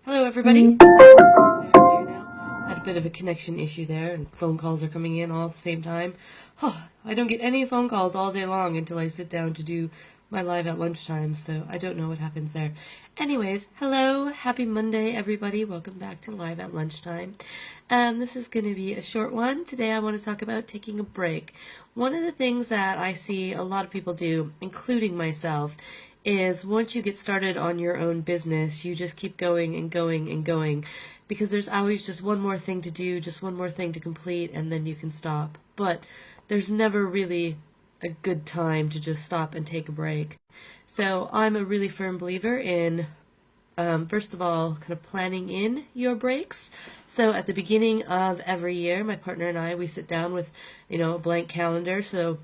Hello, everybody. Here now. Had a bit of a connection issue there, and phone calls are coming in all at the same time. I don't get any phone calls all day long until I sit down to do my live at lunchtime, so I don't know what happens there. Anyways, hello, happy Monday, everybody. Welcome back to Live at Lunchtime. This is going to be a short one. Today I want to talk about taking a break. One of the things that I see a lot of people do, including myself, is once you get started on your own business, you just keep going and going and going because there's always just one more thing to do, just one more thing to complete, and then you can stop. But there's never really a good time to just stop and take a break. So I'm a really firm believer in first of all, kind of planning in your breaks. So at the beginning of every year, my partner and I, we sit down with, a blank calendar. So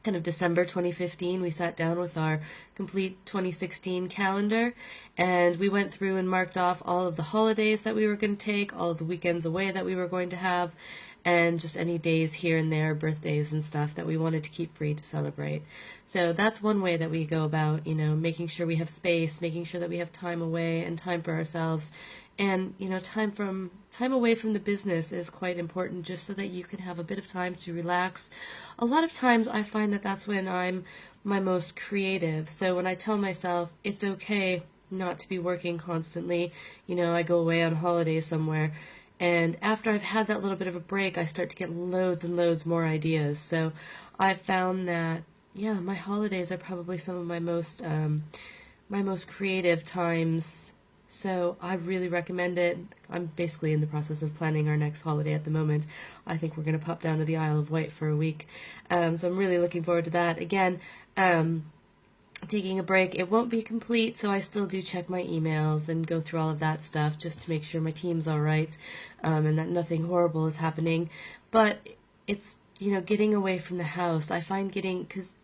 kind of December 2015, we sat down with our complete 2016 calendar, and we went through and marked off all of the holidays that we were going to take, all of the weekends away that we were going to have, and just any days here and there, birthdays and stuff that we wanted to keep free to celebrate. So that's one way that we go about, making sure we have space, making sure that we have time away and time for ourselves. And, time away from the business is quite important just so that you can have a bit of time to relax. A lot of times I find that that's when I'm my most creative. So when I tell myself it's okay not to be working constantly, I go away on holiday somewhere. And after I've had that little bit of a break, I start to get loads and loads more ideas. So I've found that, my holidays are probably some of my most creative times. So I really recommend it. I'm basically in the process of planning our next holiday at the moment. I think we're going to pop down to the Isle of Wight for a week. So I'm really looking forward to that. Again, taking a break, it won't be complete, so I still do check my emails and go through all of that stuff just to make sure my team's all right, and that nothing horrible is happening. But it's getting away from the house. I find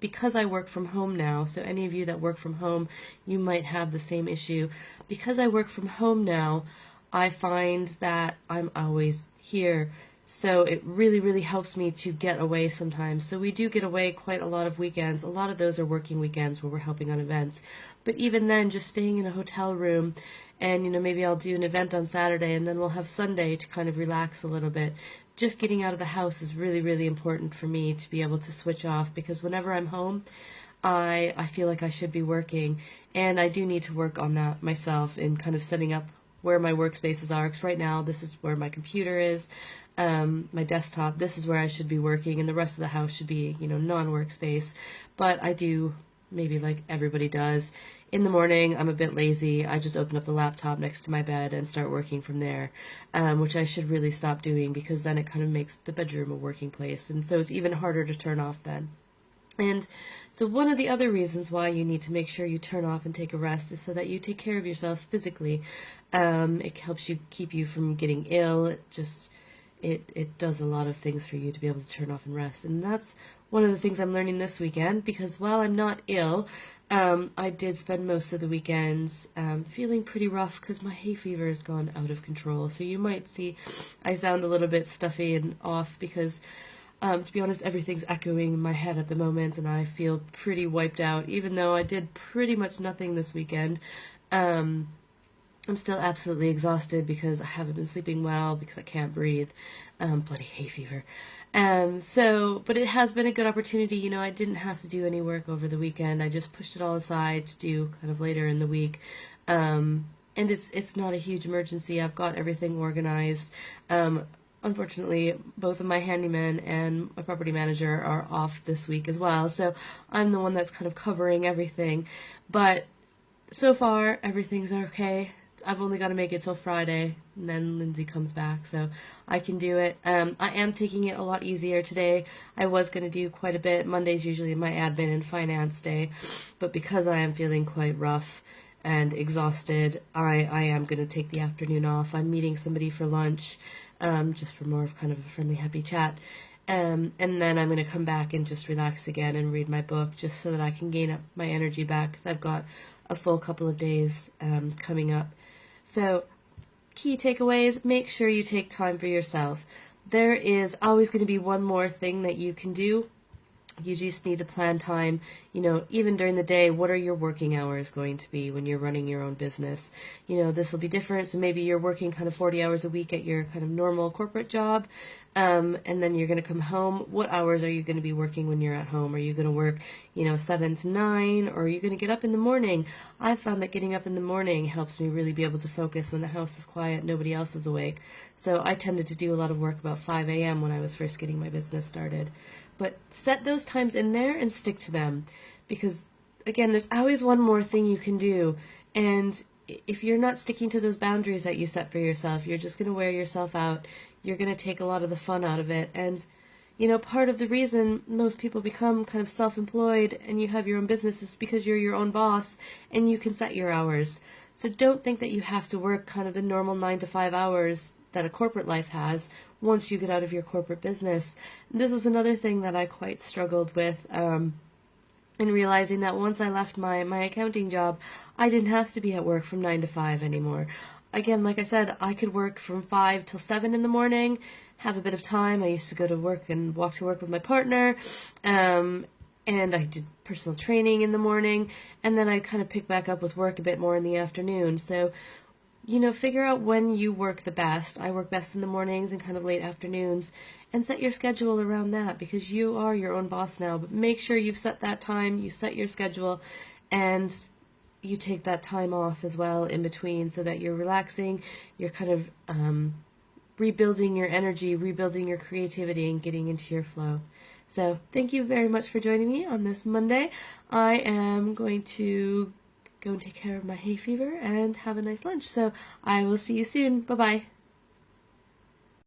because I work from home now, so any of you that work from home, you might have the same issue. Because I work from home now, I find that I'm always here. So it really, really helps me to get away sometimes. So we do get away quite a lot of weekends. A lot of those are working weekends where we're helping on events. But even then, just staying in a hotel room and, maybe I'll do an event on Saturday and then we'll have Sunday to kind of relax a little bit. Just getting out of the house is really, really important for me to be able to switch off, because whenever I'm home, I feel like I should be working, and I do need to work on that myself in kind of setting up where my workspaces are, because right now this is where my computer is, my desktop, this is where I should be working, and the rest of the house should be, non-workspace. But I do, maybe like everybody does, in the morning I'm a bit lazy. I just open up the laptop next to my bed and start working from there, which I should really stop doing, because then it kind of makes the bedroom a working place, and so it's even harder to turn off then. And so one of the other reasons why you need to make sure you turn off and take a rest is so that you take care of yourself physically. It helps you keep you from getting ill. It does a lot of things for you to be able to turn off and rest. And that's one of the things I'm learning this weekend, because while I'm not ill, I did spend most of the weekends feeling pretty rough because my hay fever has gone out of control. So you might see I sound a little bit stuffy and off because to be honest, everything's echoing in my head at the moment, and I feel pretty wiped out. Even though I did pretty much nothing this weekend, I'm still absolutely exhausted because I haven't been sleeping well, because I can't breathe. Bloody hay fever. But it has been a good opportunity. I didn't have to do any work over the weekend. I just pushed it all aside to do kind of later in the week. And it's not a huge emergency. I've got everything organized. Unfortunately, both of my handyman and my property manager are off this week as well, so I'm the one that's kind of covering everything. But so far, everything's okay. I've only got to make it till Friday, and then Lindsay comes back, so I can do it. I am taking it a lot easier today. I was going to do quite a bit. Monday's usually my admin and finance day, but because I am feeling quite rough and exhausted, I am going to take the afternoon off. I'm meeting somebody for lunch, just for more of kind of a friendly, happy chat. And then I'm going to come back and just relax again and read my book, just so that I can gain up my energy back, because I've got a full couple of days coming up. So, key takeaways: make sure you take time for yourself. There is always going to be one more thing that you can do. You just need to plan time, even during the day. What are your working hours going to be when you're running your own business? This will be different. So maybe you're working kind of 40 hours a week at your kind of normal corporate job, and then you're going to come home. What hours are you going to be working when you're at home? Are you going to work, 7 to 9, or are you going to get up in the morning? I've found that getting up in the morning helps me really be able to focus when the house is quiet, nobody else is awake. So I tended to do a lot of work about 5 a.m. when I was first getting my business started. But set those times in there and stick to them, because, again, there's always one more thing you can do. And if you're not sticking to those boundaries that you set for yourself, you're just going to wear yourself out. You're going to take a lot of the fun out of it. And, part of the reason most people become kind of self-employed and you have your own business is because you're your own boss and you can set your hours. So don't think that you have to work kind of the normal 9 to 5 hours that a corporate life has once you get out of your corporate business. This was another thing that I quite struggled with, in realizing that once I left my accounting job, I didn't have to be at work from 9 to 5 anymore. Again, like I said, I could work from 5 till 7 in the morning, have a bit of time. I used to go to work and walk to work with my partner, and I did personal training in the morning, and then I'd kind of pick back up with work a bit more in the afternoon. So figure out when you work the best. I work best in the mornings and kind of late afternoons, and set your schedule around that, because you are your own boss now. But make sure you've set that time, you set your schedule, and you take that time off as well in between so that you're relaxing, you're kind of rebuilding your energy, rebuilding your creativity, and getting into your flow. So thank you very much for joining me on this Monday. I am going to go and take care of my hay fever and have a nice lunch. So I will see you soon. Bye-bye.